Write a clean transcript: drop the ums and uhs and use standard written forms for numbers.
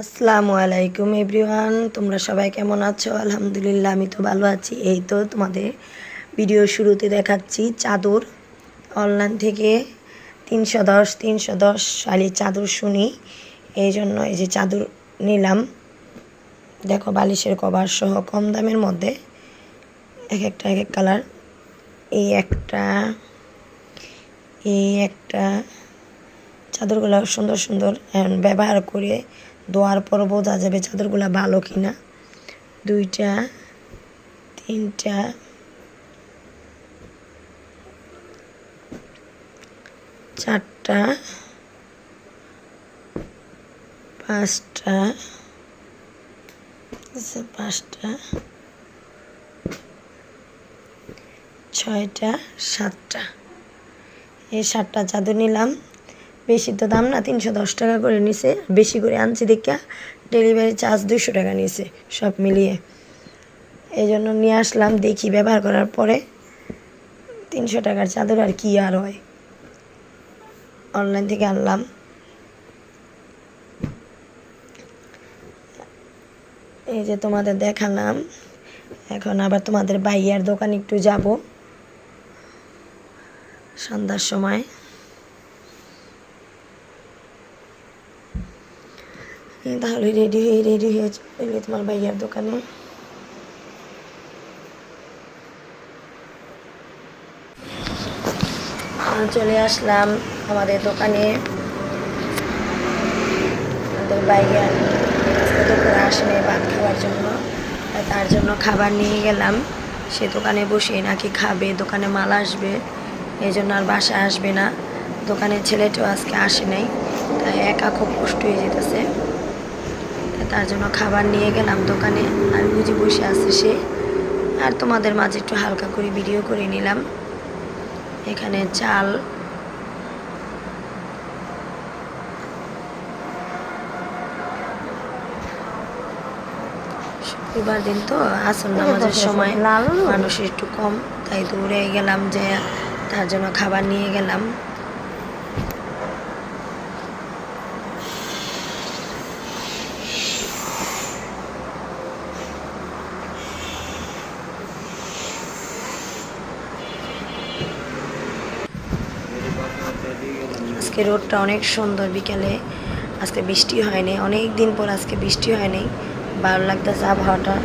আসসালামু আলাইকুম এভরিওয়ান, তোমরা সবাই কেমন আছো? আলহামদুলিল্লাহ, আমি তো ভালো আছি। এই তো তোমাদের ভিডিও শুরুতে দেখাচ্ছি চাদর অনলাইন থেকে 310 শাড়ি চাদর শুনি, এই জন্য এই যে চাদর নিলাম। দেখো, বালিশের কভার সহ কম দামের মধ্যে, এক এক কালার। এই একটা চাদরগুলো সুন্দর সুন্দর, ব্যবহার করে ধোয়ার পর বোঝা যাবে চাদরগুলো ভালো কিনা। 2টা 3টা 4টা 5টা 6টা 7টা, এই 7টা চাদর নিলাম। বেশি তো দাম না, 310 টাকা করে নিছে। বেশি করে আনছি দেখা ডেলিভারি চার্জ 200 টাকা নিছে সব মিলিয়ে। এই জন্য নিয়ে আসলাম, দেখি ব্যবহার করার পরে 300 টাকার চাদর আর কি আর হয়। অনলাইন থেকে আনলাম। এই যে তোমাদের দেখালাম, এখন আবার তোমাদের ভাইয়ার দোকানে একটু যাব সন্ধ্যার সময়। তাহলে রেডি হয়ে চলে তোমার ভাইয়ার দোকানে। চলে আসলাম আমাদের দোকানে। আমাদের ভাইয়ার আজকে দুপুরে আসেনি ভাত খাওয়ার জন্য, তার জন্য খাবার নিয়ে গেলাম। সে দোকানে বসে নাকি খাবে, দোকানে মাল আসবে, এই জন্য আর বাসায় আসবে না। দোকানের ছেলেটাও আজকে আসে নাই, তাই একা খুব কষ্ট হয়ে যেতেছে। তার জন্য খাবার নিয়ে গেলাম দোকানে, আর বুঝে বসে আছে সে। আর তোমাদের মাঝে একটু হালকা করে ভিডিও করে নিলাম। এখানে চাল, শুক্রবার দিন তো আসর নামাজের সময় মানুষ একটু কম, তাই দৌড়ে গেলাম, যে তার জন্য খাবার নিয়ে গেলাম। আজকে রোদটা অনেক সুন্দর বিকেলে, আজকে বৃষ্টি হয়নি, অনেক দিন পর আজকে বৃষ্টি হয়নি। ভালো লাগতেছে আবহাওয়াটা।